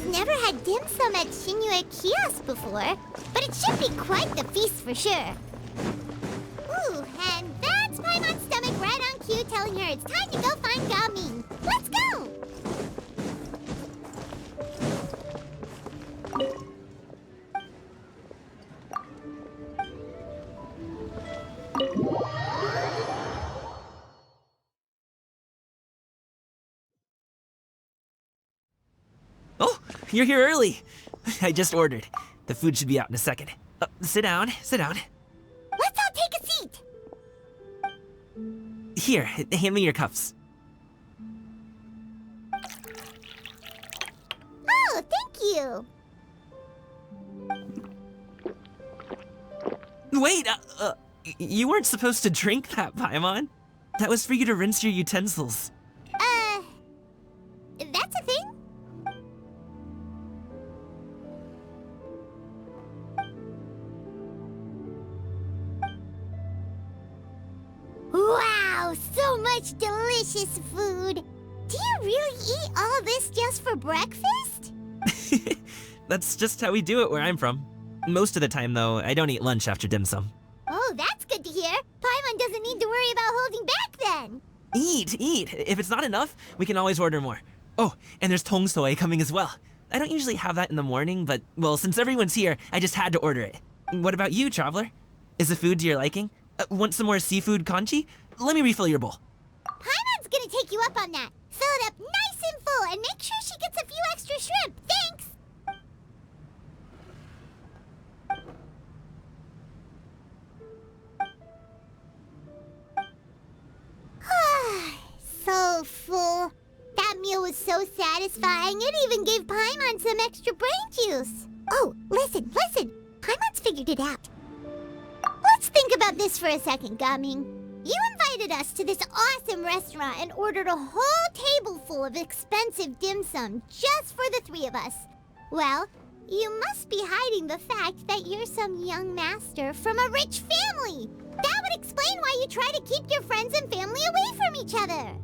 never had dim sum at Shinue Kiosk before, but it should be quite the feast for sure. Ooh, and that's Paimon's stomach right on cue telling her it's time to go find Gaming. Let's go! Oh, you're here early. I just ordered. The food should be out in a second. Sit down, sit down. Let's all take a seat! Here, hand me your cups. Oh, thank you! Wait, you weren't supposed to drink that, Paimon. That was for you to rinse your utensils. That's a thing? Wow, so much delicious food! Do you really eat all this just for breakfast? That's just how we do it where I'm from. Most of the time, though, I don't eat lunch after dim sum. Oh, that's good to hear. Paimon doesn't need to worry about holding back then. Eat, eat. If it's not enough, we can always order more. Oh, and there's tong soy coming as well. I don't usually have that in the morning, but, well, since everyone's here, I just had to order it. What about you, traveler? Is the food to your liking? Want some more seafood congee? Let me refill your bowl. Paimon's gonna take you up on that. Fill it up nice and full and make sure she gets a few extra shrimp. Thanks! So full. That meal was so satisfying, it even gave Paimon some extra brain juice. Oh, listen. Paimon's figured it out. Let's think about this for a second, Gaming. You invited us to this awesome restaurant and ordered a whole table full of expensive dim sum just for the three of us. Well, you must be hiding the fact that you're some young master from a rich family. That would explain why you try to keep your friends and family away from each other.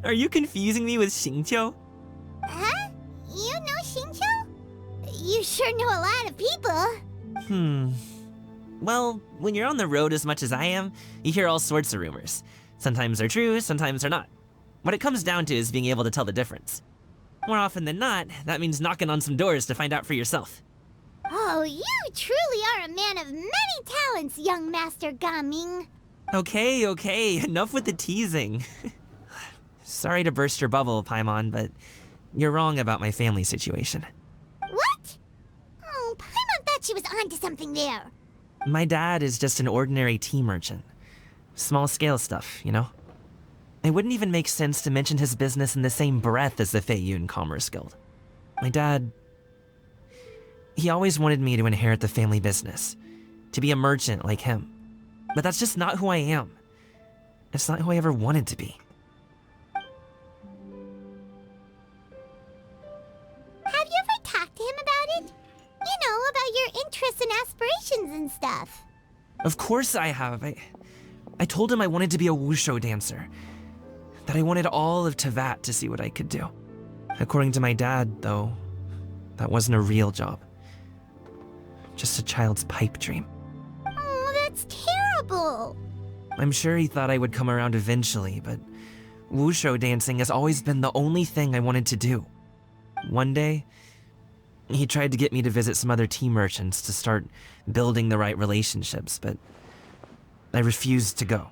Are you confusing me with Xingqiu? Huh? You know Xingqiu? You sure know a lot of people. Well, when you're on the road as much as I am, you hear all sorts of rumors. Sometimes they're true, sometimes they're not. What it comes down to is being able to tell the difference. More often than not, that means knocking on some doors to find out for yourself. Oh, you truly are a man of many talents, young Master Gaming. Okay, enough with the teasing. Sorry to burst your bubble, Paimon, but you're wrong about my family situation. What? Oh, Paimon thought she was onto something there. My dad is just an ordinary tea merchant. Small-scale stuff, you know? It wouldn't even make sense to mention his business in the same breath as the Feiyun Commerce Guild. My dad... he always wanted me to inherit the family business, to be a merchant like him. But that's just not who I am. It's not who I ever wanted to be. Have you ever talked to him about it? You know, about your interests and aspirations and stuff. Of course I have. I told him I wanted to be a wushu dancer. That I wanted all of Tevat to see what I could do. According to my dad, though, that wasn't a real job. Just a child's pipe dream. Oh, that's terrible. I'm sure he thought I would come around eventually, but wushu dancing has always been the only thing I wanted to do. One day, he tried to get me to visit some other tea merchants to start building the right relationships, but I refused to go.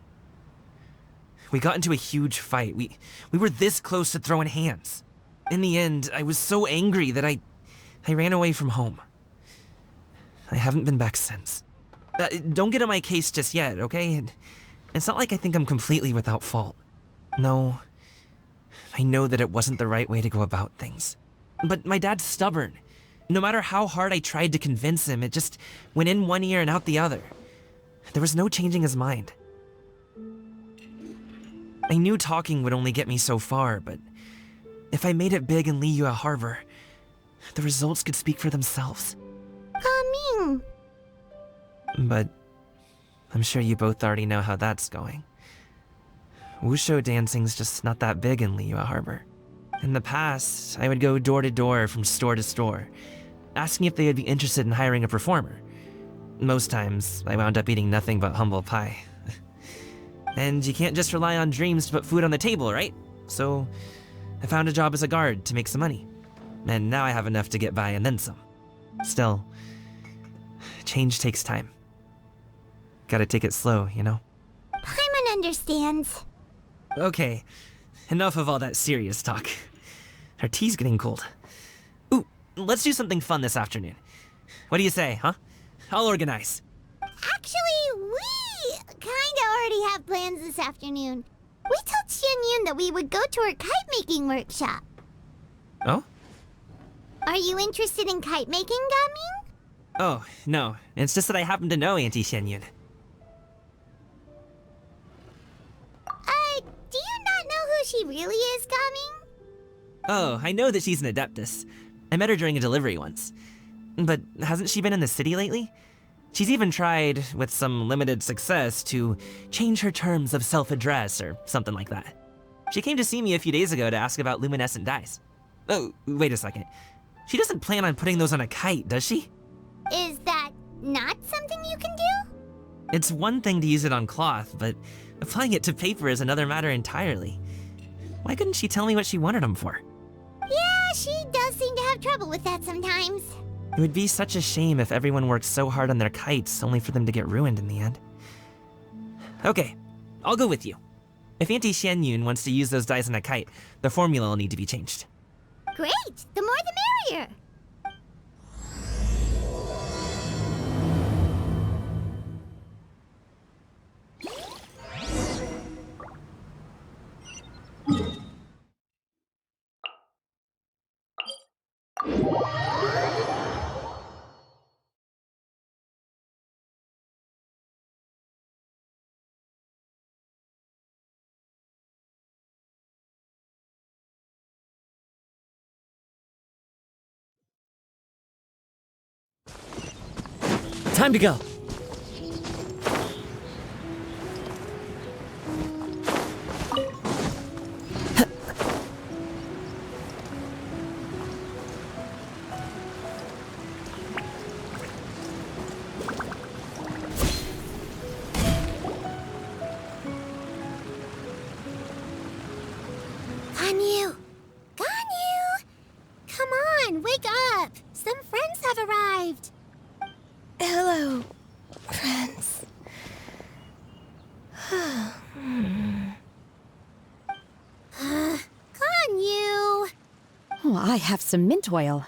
We got into a huge fight. We were this close to throwing hands. In the end, I was so angry that I ran away from home. I haven't been back since. Don't get on my case just yet, okay? It's not like I think I'm completely without fault. No, I know that it wasn't the right way to go about things. But my dad's stubborn. No matter how hard I tried to convince him, it just went in one ear and out the other. There was no changing his mind. I knew talking would only get me so far, but if I made it big in Liyue Harbor, the results could speak for themselves. Gaming. But I'm sure you both already know how that's going. Wushu dancing's just not that big in Liyue Harbor. In the past, I would go door to door from store to store, asking if they would be interested in hiring a performer. Most times, I wound up eating nothing but humble pie. And you can't just rely on dreams to put food on the table, right? So, I found a job as a guard to make some money. And now I have enough to get by and then some. Still, change takes time. Gotta take it slow, you know? Paimon understands. Okay, enough of all that serious talk. Our tea's getting cold. Ooh, let's do something fun this afternoon. What do you say, huh? I'll organize. Actually, we kinda already have plans this afternoon. We told Xianyun that we would go to her kite-making workshop. Oh? Are you interested in kite-making, Gaming? Oh, no. It's just that I happen to know Auntie Xianyun. Do you not know who she really is, Gaming? Oh, I know that she's an Adeptus. I met her during a delivery once. But hasn't she been in the city lately? She's even tried, with some limited success, to change her terms of self-address or something like that. She came to see me a few days ago to ask about luminescent dyes. Oh, wait a second. She doesn't plan on putting those on a kite, does she? Is that not something you can do? It's one thing to use it on cloth, but applying it to paper is another matter entirely. Why couldn't she tell me what she wanted them for? Yeah, she does seem to have trouble with that sometimes. It would be such a shame if everyone worked so hard on their kites only for them to get ruined in the end. Okay, I'll go with you. If Auntie Xianyun wants to use those dyes on a kite, the formula will need to be changed. Great! The more the merrier! Time to go. Ganyu! Ganyu! Come on, wake up! Some friends have arrived! Hello, friends. Ganyu! Oh, I have some mint oil.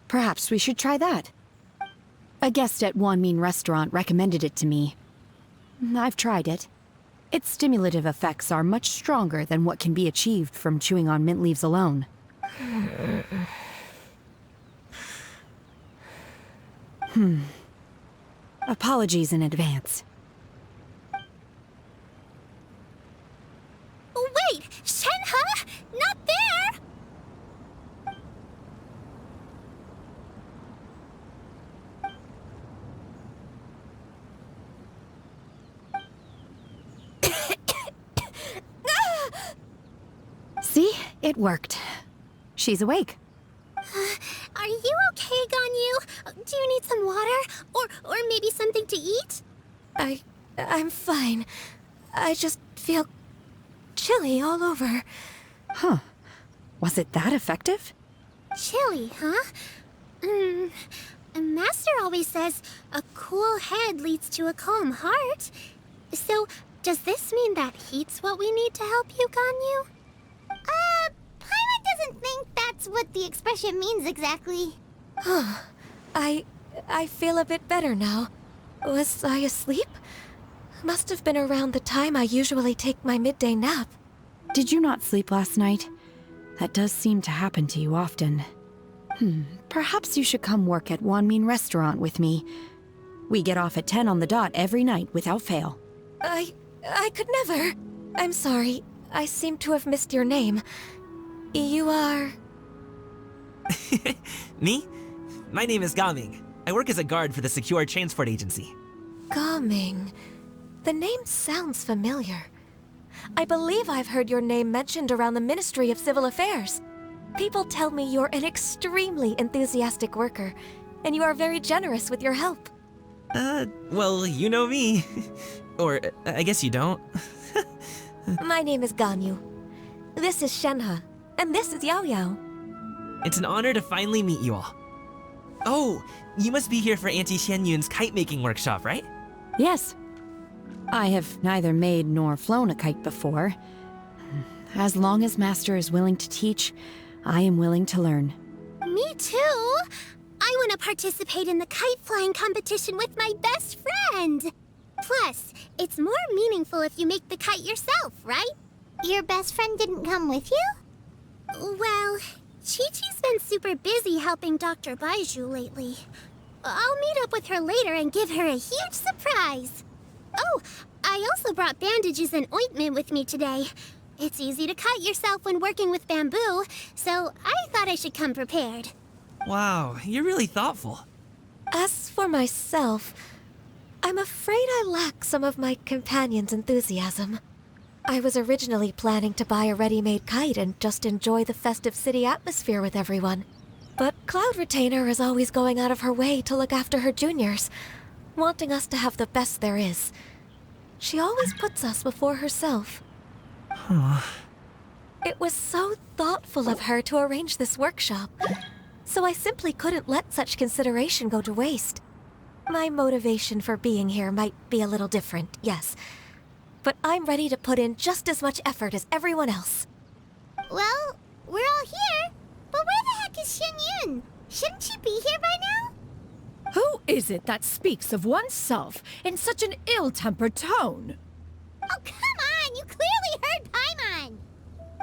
Perhaps we should try that. A guest at Wanmin Restaurant recommended it to me. I've tried it. Its stimulative effects are much stronger than what can be achieved from chewing on mint leaves alone. Apologies in advance. Wait! Shenhe? Not there! See? It worked. She's awake. Are you okay, Ganyu? Do you need some water? Or maybe something to eat? I'm fine. I just feel chilly all over. Huh. Was it that effective? Chilly, huh? Master always says a cool head leads to a calm heart. So, does this mean that heat's what we need to help you, Ganyu? Paimon doesn't think that's what the expression means exactly. I feel a bit better now. Was I asleep? Must have been around the time I usually take my midday nap. Did you not sleep last night? That does seem to happen to you often. Perhaps you should come work at Wanmin Restaurant with me. We get off at 10 on the dot every night without fail. I could never. I'm sorry. I seem to have missed your name. You are... Me? My name is Gaming. I work as a guard for the Secure Transport Agency. Gaming. The name sounds familiar. I believe I've heard your name mentioned around the Ministry of Civil Affairs. People tell me you're an extremely enthusiastic worker, and you are very generous with your help. Well, you know me. Or, I guess you don't. My name is Ganyu. This is Shenhe, and this is Yao Yao. It's an honor to finally meet you all. Oh, you must be here for Auntie Xianyun's kite-making workshop, right? Yes. I have neither made nor flown a kite before. As long as Master is willing to teach, I am willing to learn. Me too. I want to participate in the kite flying competition with my best friend. Plus, it's more meaningful if you make the kite yourself, right? Your best friend didn't come with you? Well, Chi-Chi's been super busy helping Dr. Baiju lately. I'll meet up with her later and give her a huge surprise. Oh, I also brought bandages and ointment with me today. It's easy to cut yourself when working with bamboo, so I thought I should come prepared. Wow, you're really thoughtful. As for myself, I'm afraid I lack some of my companion's enthusiasm. I was originally planning to buy a ready-made kite and just enjoy the festive city atmosphere with everyone. But Cloud Retainer is always going out of her way to look after her juniors, wanting us to have the best there is. She always puts us before herself. It was so thoughtful of her to arrange this workshop, so I simply couldn't let such consideration go to waste. My motivation for being here might be a little different, yes, but I'm ready to put in just as much effort as everyone else. Well, we're all here, but where the heck is Xianyun? Shouldn't she be here by now? Who is it that speaks of oneself in such an ill-tempered tone? Oh, come on! You clearly heard Paimon!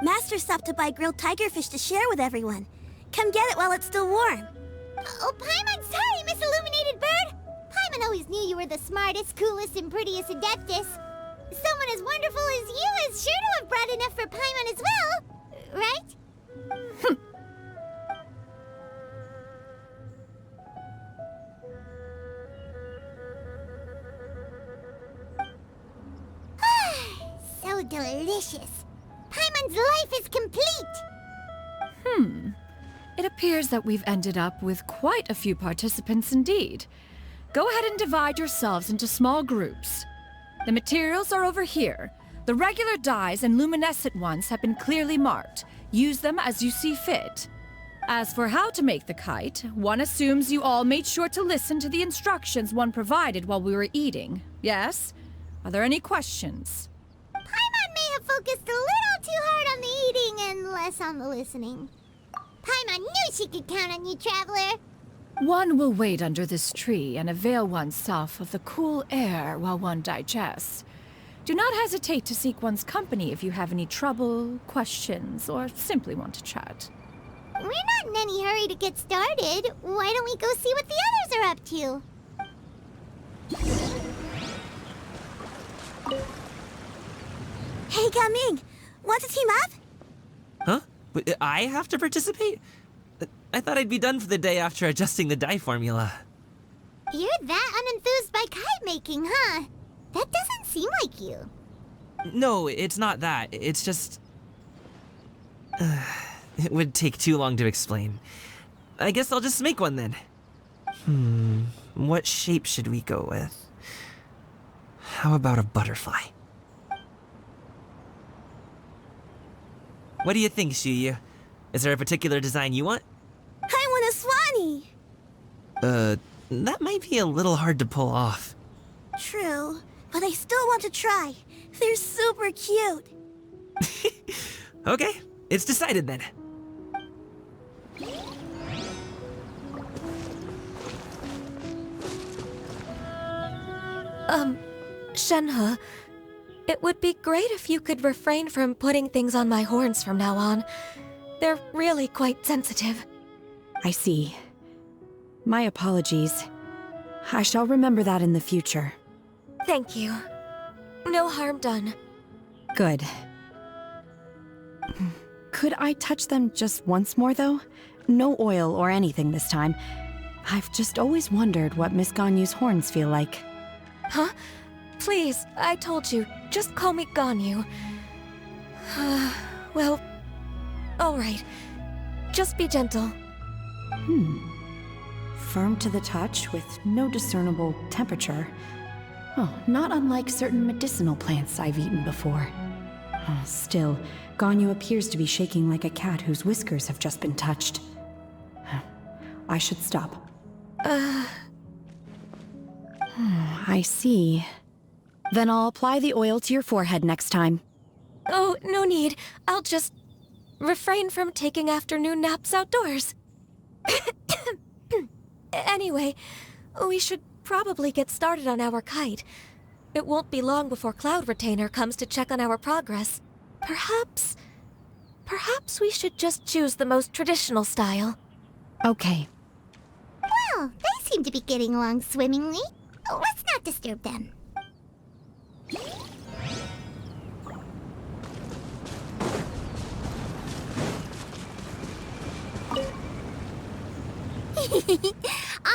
Master stopped to buy grilled tigerfish to share with everyone. Come get it while it's still warm. Oh, Paimon, sorry, Miss Illuminated Bird! Paimon always knew you were the smartest, coolest, and prettiest Adeptus. Someone as wonderful as you is sure to have brought enough for Paimon as well, right? So delicious. Paimon's life is complete. It appears that we've ended up with quite a few participants indeed. Go ahead and divide yourselves into small groups. The materials are over here. The regular dyes and luminescent ones have been clearly marked. Use them as you see fit. As for how to make the kite, one assumes you all made sure to listen to the instructions one provided while we were eating. Yes? Are there any questions? Paimon may have focused a little too hard on the eating and less on the listening. Paimon knew she could count on you, Traveler. One will wait under this tree and avail oneself of the cool air while one digests. Do not hesitate to seek one's company if you have any trouble, questions, or simply want to chat. We're not in any hurry to get started. Why don't we go see what the others are up to? Hey, Gaming! Want to team up? Huh? I have to participate? I thought I'd be done for the day after adjusting the dye formula. You're that unenthused by kite making, huh? That doesn't seem like you. No, it's not that. It's just... it would take too long to explain. I guess I'll just make one then. What shape should we go with? How about a butterfly? What do you think, Shuyu? Is there a particular design you want? I want a swanee! That might be a little hard to pull off. True, but I still want to try. They're super cute. Okay, it's decided then. Shenhe, it would be great if you could refrain from putting things on my horns from now on. They're really quite sensitive. I see. My apologies. I shall remember that in the future. Thank you. No harm done. Good. Could I touch them just once more, though? No oil or anything this time. I've just always wondered what Miss Ganyu's horns feel like. Huh? Please, I told you, just call me Ganyu. Well, alright. Just be gentle. Firm to the touch with no discernible temperature. Oh, not unlike certain medicinal plants I've eaten before. Oh, still, Ganyu appears to be shaking like a cat whose whiskers have just been touched. I should stop. I see. Then I'll apply the oil to your forehead next time. Oh, no need. I'll just refrain from taking afternoon naps outdoors. Anyway, we should probably get started on our kite. It won't be long before Cloud Retainer comes to check on our progress. Perhaps we should just choose the most traditional style. Okay. Well, they seem to be getting along swimmingly. Oh, let's not disturb them.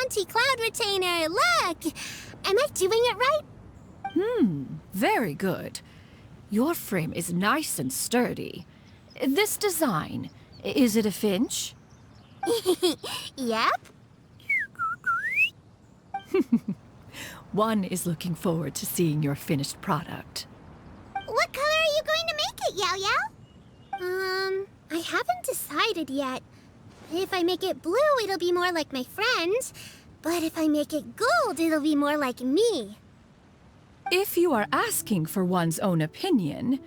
Auntie Cloud Retainer, look! Am I doing it right? Very good. Your frame is nice and sturdy. This design, is it a finch? Yep. One is looking forward to seeing your finished product. What color are you going to make it, Yao Yao? I haven't decided yet. If I make it blue, it'll be more like my friends. But if I make it gold, it'll be more like me. If you are asking for one's own opinion,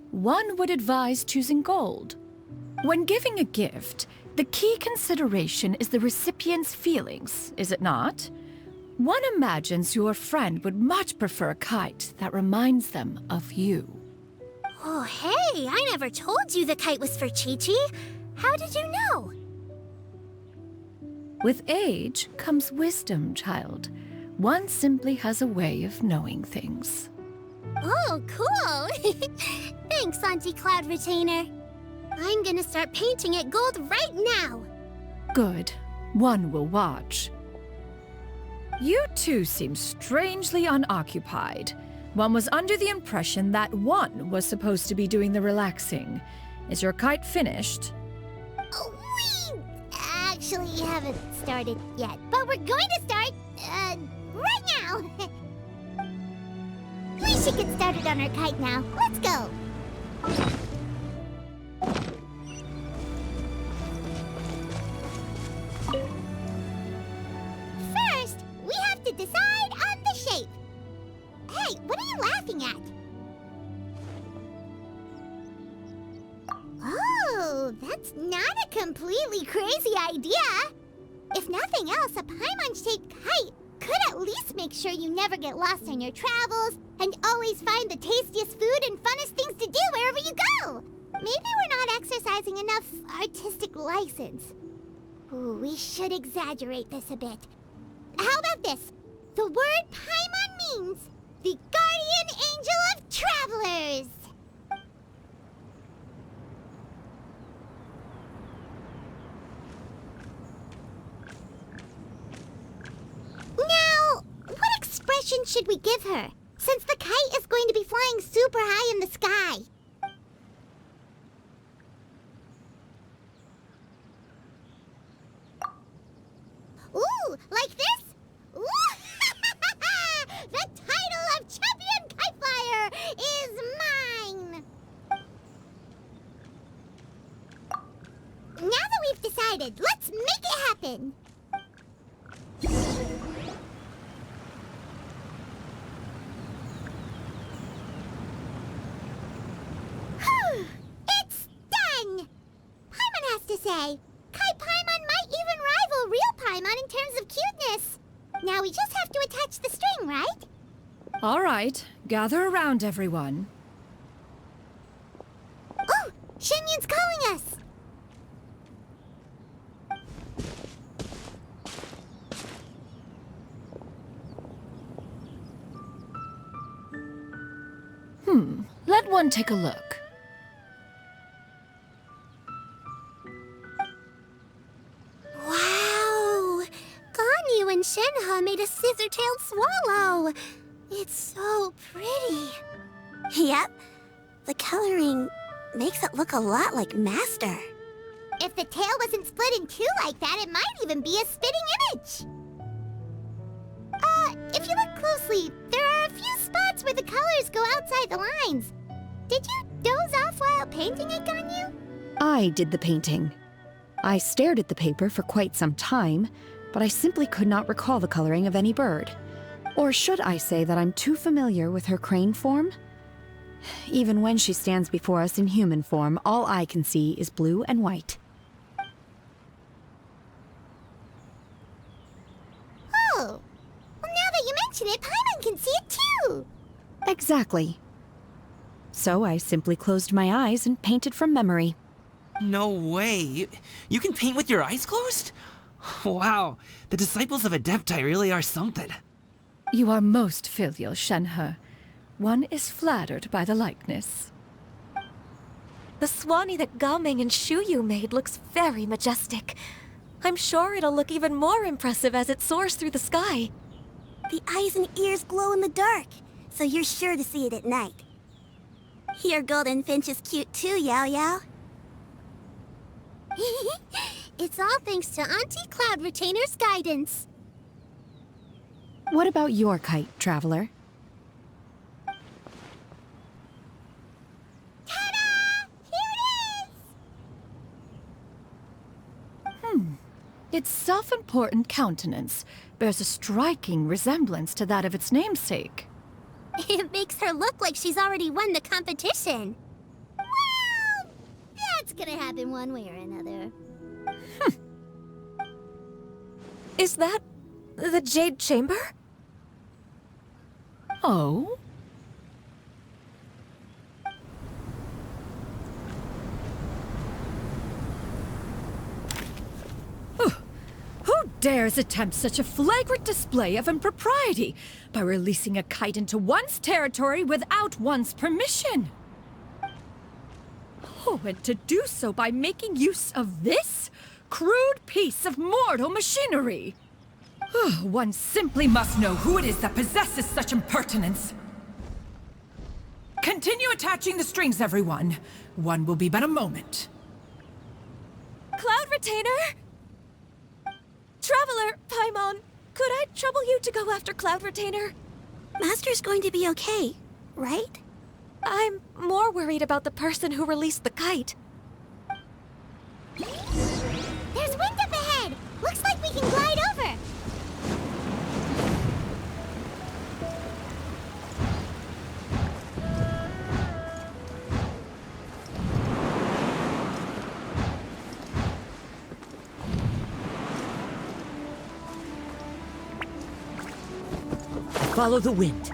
one would advise choosing gold. When giving a gift, the key consideration is the recipient's feelings, is it not? One imagines your friend would much prefer a kite that reminds them of you. Oh, hey, I never told you the kite was for Chi-Chi. How did you know? With age comes wisdom, child. One simply has a way of knowing things. Oh, cool. Thanks, Auntie Cloud Retainer. I'm gonna start painting it gold right now. Good. One will watch. You two seem strangely unoccupied. One was under the impression that one was supposed to be doing the relaxing. Is your kite finished? We actually haven't started yet, but we're going to start, right now. We should get started on our kite now. Let's go. First, we have to decide on the shape. Hey, what are you laughing at? Oh, that's not a completely crazy idea. If nothing else, a Paimon-shaped kite could at least make sure you never get lost on your travels and always find the tastiest food and funnest things to do wherever you go. Maybe we're not exercising enough artistic license. Ooh, we should exaggerate this a bit. How about this? The word Paimon means the guardian angel of travelers. Now, what expression should we give her, since the kite is going to be flying super high in the sky? Ooh, like this? Ooh, the title of Champion Kite Flyer is mine! Now that we've decided, let's make it happen! It's done! Paimon has to say, Kite Paimon might even rival real Paimon in terms of cuteness. Now we just have to attach the string, right? All right, gather around, everyone. Oh, Shenyun's calling us! Let one take a look. Wow! Ganyu and Shenhe made a scissor-tailed swallow. It's so pretty. Yep. The coloring makes it look a lot like Master. If the tail wasn't split in two like that, it might even be a spitting image. If you look closely, there are a few spots where the colors go outside the lines. Did you doze off while painting it, Ganyu? I did the painting. I stared at the paper for quite some time, but I simply could not recall the coloring of any bird. Or should I say that I'm too familiar with her crane form? Even when she stands before us in human form, all I can see is blue and white. Oh, well, now that you mention it, Paimon can see it too. Exactly. So I simply closed my eyes and painted from memory. No way. You can paint with your eyes closed? Wow, the disciples of Adepti really are something. You are most filial, Shenhe. One is flattered by the likeness. The Swanee that Gaming and Shuyu made looks very majestic. I'm sure it'll look even more impressive as it soars through the sky. The eyes and ears glow in the dark, so you're sure to see it at night. Your golden finch is cute too, Yao Yao. It's all thanks to Auntie Cloud Retainer's guidance. What about your kite, Traveler? Ta-da! Here it is! Its self-important countenance bears a striking resemblance to that of its namesake. It makes her look like she's already won the competition. Well, that's gonna happen one way or another. Is that the Jade Chamber? Oh? Who dares attempt such a flagrant display of impropriety by releasing a kite into one's territory without one's permission? Oh, and to do so by making use of this crude piece of mortal machinery. One simply must know who it is that possesses such impertinence. Continue attaching the strings, everyone. One will be but a moment. Cloud Retainer? Traveler, Paimon, could I trouble you to go after Cloud Retainer? Master's going to be okay, right? I'm more worried about the person who released the kite. There's wind up ahead! Looks like we can glide over! Follow the wind.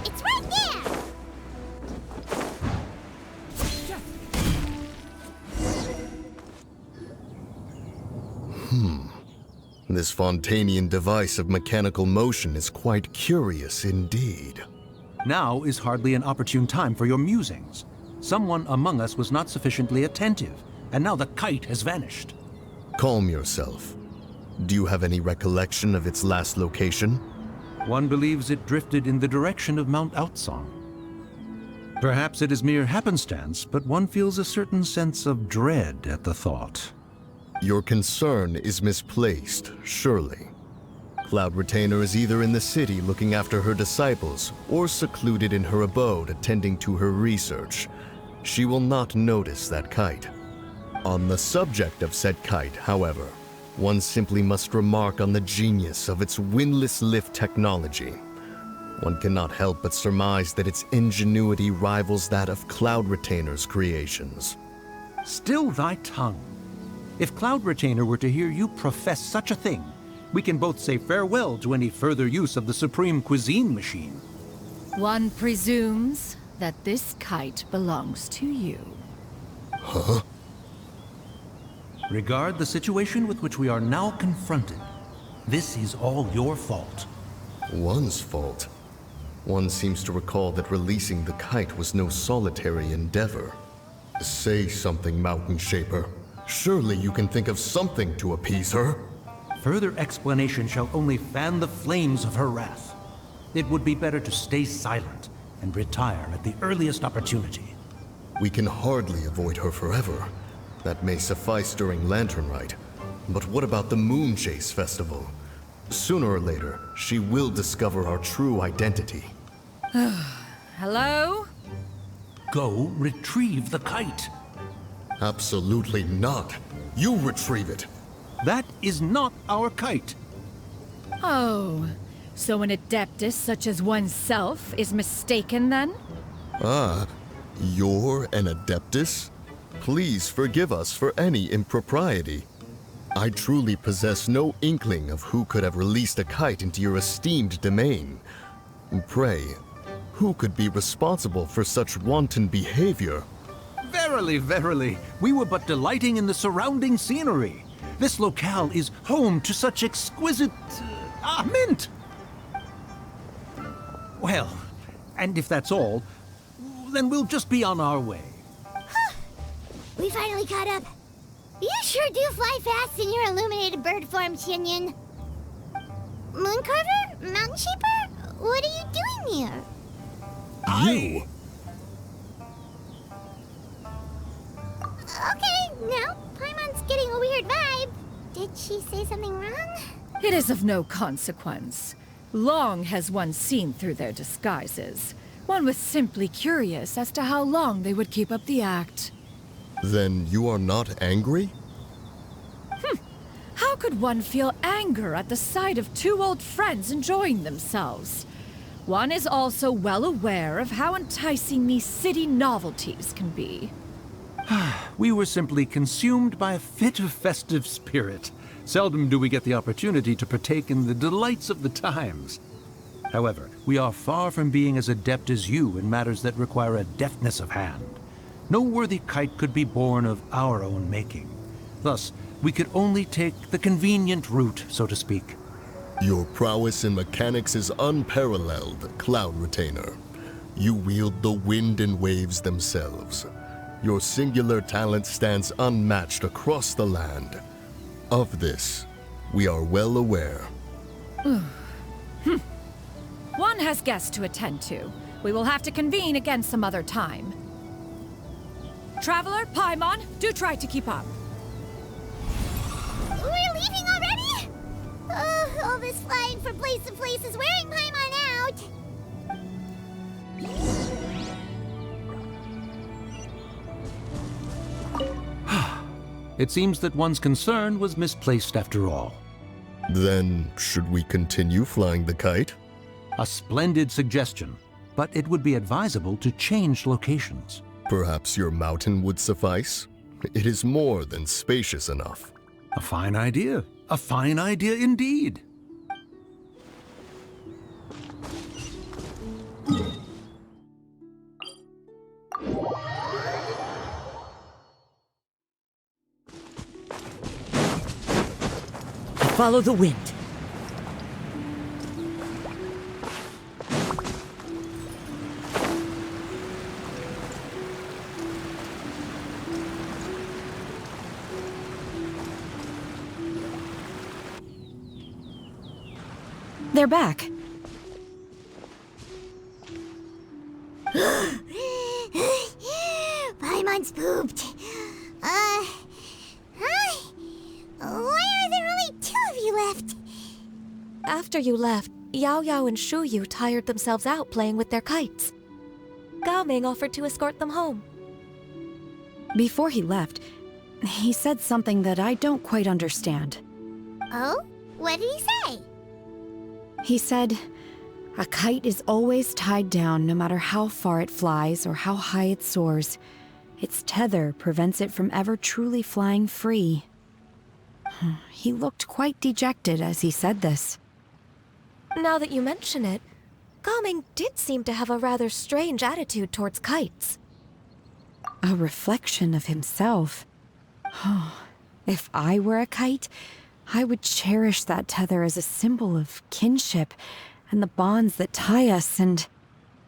It's right there! This Fontanian device of mechanical motion is quite curious indeed. Now is hardly an opportune time for your musings. Someone among us was not sufficiently attentive, and now the kite has vanished. Calm yourself. Do you have any recollection of its last location? One believes it drifted in the direction of Mount Outsong. Perhaps it is mere happenstance, but one feels a certain sense of dread at the thought. Your concern is misplaced, surely. Cloud Retainer is either in the city looking after her disciples, or secluded in her abode attending to her research. She will not notice that kite. On the subject of said kite, however, one simply must remark on the genius of its windless lift technology. One cannot help but surmise that its ingenuity rivals that of Cloud Retainer's creations. Still thy tongue. If Cloud Retainer were to hear you profess such a thing, we can both say farewell to any further use of the Supreme Cuisine Machine. One presumes that this kite belongs to you. Huh? Regard the situation with which we are now confronted. This is all your fault. One's fault? One seems to recall that releasing the kite was no solitary endeavor. Say something, Mountain Shaper. Surely you can think of something to appease her. Further explanation shall only fan the flames of her wrath. It would be better to stay silent and retire at the earliest opportunity. We can hardly avoid her forever. That may suffice during Lantern Rite. But what about the Moon Chase Festival? Sooner or later, she will discover our true identity. Hello? Go retrieve the kite. Absolutely not. You retrieve it. That is not our kite. Oh, so an adeptus such as oneself is mistaken then? Ah, you're an Adeptus? Please forgive us for any impropriety. I truly possess no inkling of who could have released a kite into your esteemed domain. Pray, who could be responsible for such wanton behavior? Verily, verily, we were but delighting in the surrounding scenery. This locale is home to such exquisite... mint! Well, and if that's all, then we'll just be on our way. We finally caught up. You sure do fly fast in your illuminated bird form, Shinyan. Mooncarver? Mountain Sheeper? What are you doing here? You? Okay, now Paimon's getting a weird vibe. Did she say something wrong? It is of no consequence. Long has one seen through their disguises. One was simply curious as to how long they would keep up the act. Then you are not angry? How could one feel anger at the sight of two old friends enjoying themselves? One is also well aware of how enticing these city novelties can be. We were simply consumed by a fit of festive spirit. Seldom do we get the opportunity to partake in the delights of the times. However, we are far from being as adept as you in matters that require a deftness of hand. No worthy kite could be born of our own making. Thus, we could only take the convenient route, so to speak. Your prowess in mechanics is unparalleled, Cloud Retainer. You wield the wind and waves themselves. Your singular talent stands unmatched across the land. Of this, we are well aware. One has guests to attend to. We will have to convene again some other time. Traveler, Paimon, do try to keep up. We're leaving already? All this flying from place to place is wearing Paimon out. It seems that one's concern was misplaced after all. Then, should we continue flying the kite? A splendid suggestion, but it would be advisable to change locations. Perhaps your mountain would suffice? It is more than spacious enough. A fine idea. A fine idea indeed. Follow the wind. They're back. Paimon's pooped. Hi. Why are there only two of you left? After you left, Yao Yao and Shu Yu tired themselves out playing with their kites. Gao Ming offered to escort them home. Before he left, he said something that I don't quite understand. Oh? What did he say? He said, a kite is always tied down no matter how far it flies or how high it soars. Its tether prevents it from ever truly flying free. He looked quite dejected as he said this. Now that you mention it, Gao Ming did seem to have a rather strange attitude towards kites. A reflection of himself. If I were a kite, I would cherish that tether as a symbol of kinship and the bonds that tie us and...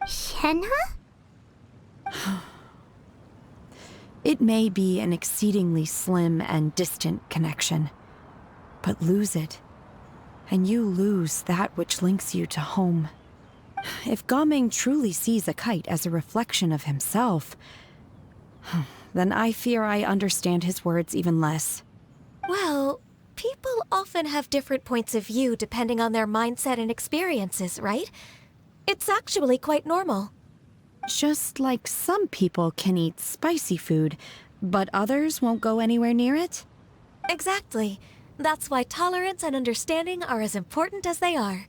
Shenhe? It may be an exceedingly slim and distant connection, but lose it, and you lose that which links you to home. If Gaming truly sees a kite as a reflection of himself, then I fear I understand his words even less. Well, people often have different points of view depending on their mindset and experiences, right? It's actually quite normal. Just like some people can eat spicy food, but others won't go anywhere near it? Exactly. That's why tolerance and understanding are as important as they are.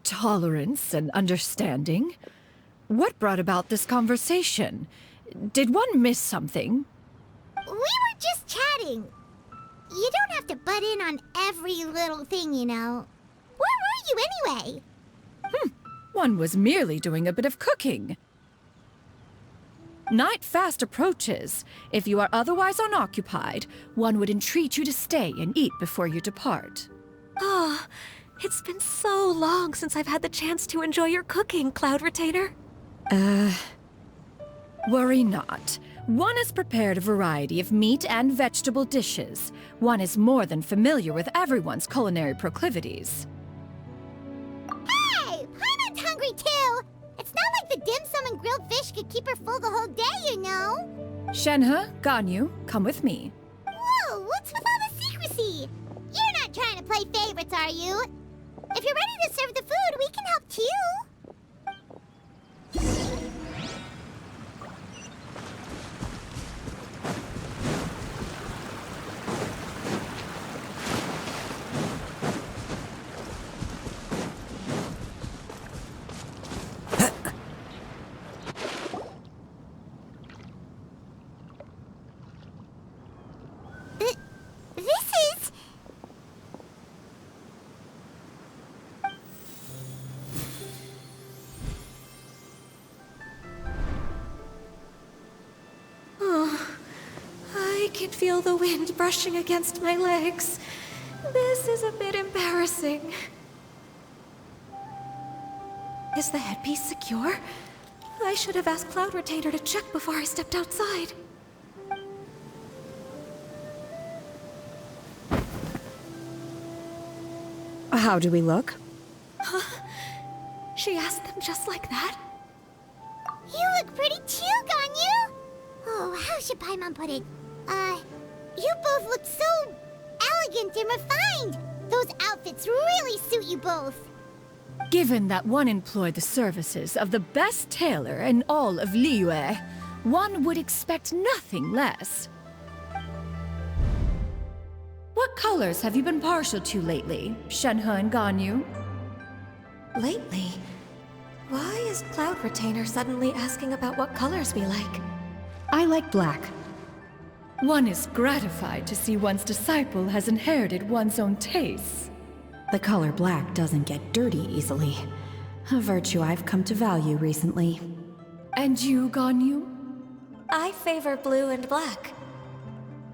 Tolerance and understanding? What brought about this conversation? Did one miss something? We were just chatting. You don't have to butt in on every little thing, you know. Where were you anyway? One was merely doing a bit of cooking. Night fast approaches. If you are otherwise unoccupied, one would entreat you to stay and eat before you depart. Oh, it's been so long since I've had the chance to enjoy your cooking, Cloud Retainer. Worry not. One has prepared a variety of meat and vegetable dishes. One is more than familiar with everyone's culinary proclivities. Hey! Paimon's hungry too! It's not like the dim sum and grilled fish could keep her full the whole day, you know? Shenhe, Ganyu, come with me. Whoa, what's with all the secrecy? You're not trying to play favorites, are you? If you're ready to serve the food, we can help too. This is... I can feel the wind brushing against my legs. This is a bit embarrassing. Is the headpiece secure? I should have asked Cloud Retainer to check before I stepped outside. How do we look? She asked them just like that? You look pretty too, Ganyu! Oh, how should Paimon put it? You both look so elegant and refined! Those outfits really suit you both. Given that one employed the services of the best tailor in all of Liyue, one would expect nothing less. What colors have you been partial to lately, Shenhe and Ganyu? Lately? Why is Cloud Retainer suddenly asking about what colors we like? I like black. One is gratified to see one's disciple has inherited one's own tastes. The color black doesn't get dirty easily. A virtue I've come to value recently. And you, Ganyu? I favor blue and black.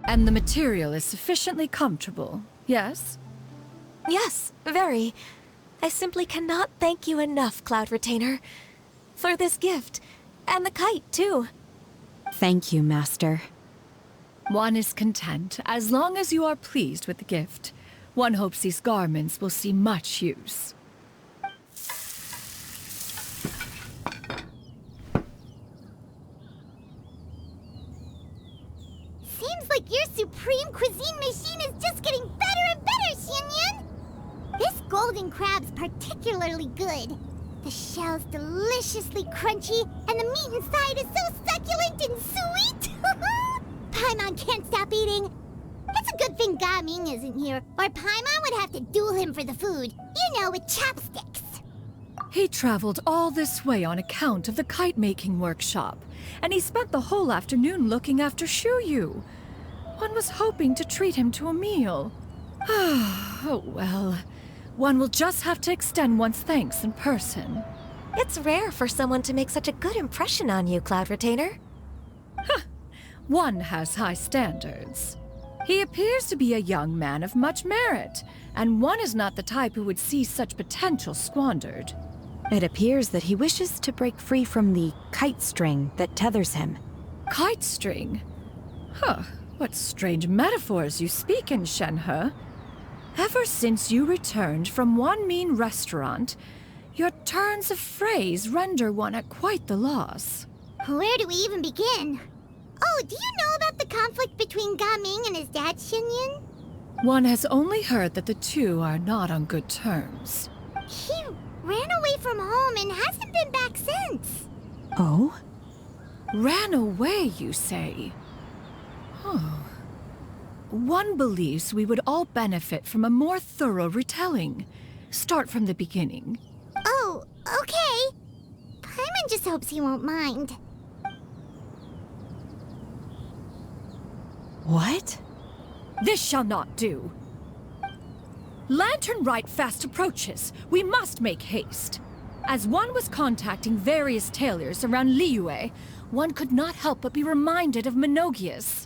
And the material is sufficiently comfortable, yes? Yes, very. I simply cannot thank you enough, Cloud Retainer. For this gift. And the kite, too. Thank you, Master. One is content as long as you are pleased with the gift. One hopes these garments will see much use. Seems like your supreme cuisine machine is just getting better and better, Xianyun! This golden crab's particularly good. The shell's deliciously crunchy, and the meat inside is so succulent and sweet! Paimon can't stop eating. It's a good thing Gaming isn't here, or Paimon would have to duel him for the food. You know, with chopsticks. He traveled all this way on account of the kite-making workshop, and he spent the whole afternoon looking after Shuyu. One was hoping to treat him to a meal. Oh well. One will just have to extend one's thanks in person. It's rare for someone to make such a good impression on you, Cloud Retainer. One has high standards. He appears to be a young man of much merit, and one is not the type who would see such potential squandered. It appears that he wishes to break free from the kite string that tethers him. Kite string? Huh, what strange metaphors you speak in, Shenhe. Ever since you returned from one mean restaurant, Your turns of phrase render one at quite the loss. Where do we even begin? Oh, do you know about the conflict between Gaming and his dad, Xinyan? One has only heard that the two are not on good terms. He ran away from home and hasn't been back since. Oh? Ran away, you say? Huh. One believes we would all benefit from a more thorough retelling. Start from the beginning. Oh, okay. Paimon just hopes he won't mind. What? This shall not do. Lantern Rite fast approaches. We must make haste. As one was contacting various tailors around Liyue, one could not help but be reminded of Menogias.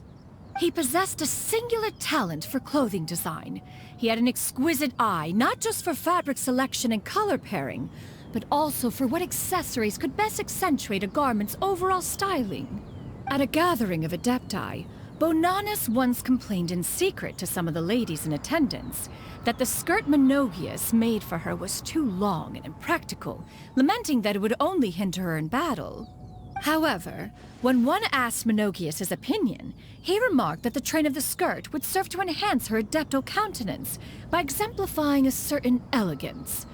He possessed a singular talent for clothing design. He had an exquisite eye, not just for fabric selection and color pairing, but also for what accessories could best accentuate a garment's overall styling. At a gathering of Adepti, Bonanis once complained in secret to some of the ladies in attendance that the skirt Menogias made for her was too long and impractical, lamenting that it would only hinder her in battle. However, when one asked Menogias' opinion, he remarked that the train of the skirt would serve to enhance her adeptal countenance by exemplifying a certain elegance.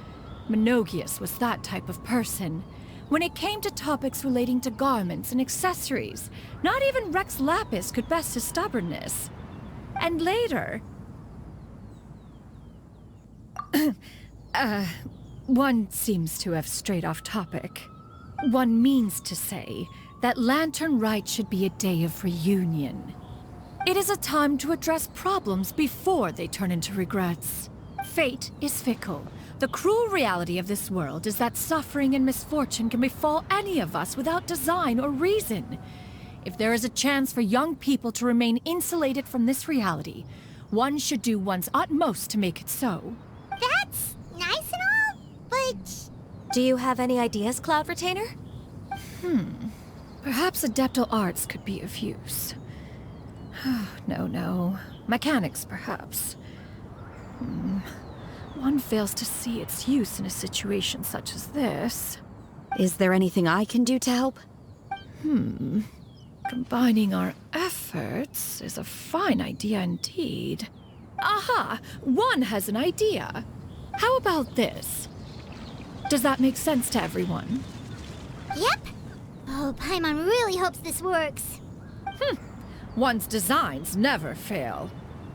Menogias was that type of person. When it came to topics relating to garments and accessories, not even Rex Lapis could best his stubbornness. And later... one seems to have strayed off topic. One means to say that Lantern Rite should be a day of reunion. It is a time to address problems before they turn into regrets. Fate is fickle. The cruel reality of this world is that suffering and misfortune can befall any of us without design or reason. If there is a chance for young people to remain insulated from this reality, one should do one's utmost to make it so. That's nice and all, but... Do you have any ideas, Cloud Retainer? Perhaps adeptal arts could be of use. No. Mechanics, perhaps. One fails to see its use in a situation such as this. Is there anything I can do to help? Combining our efforts is a fine idea indeed. Aha! One has an idea. How about this? Does that make sense to everyone? Yep. Oh, Paimon really hopes this works. One's designs never fail.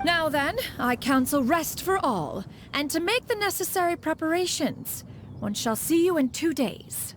Now then, I counsel rest for all, and to make the necessary preparations. One shall see you in 2 days.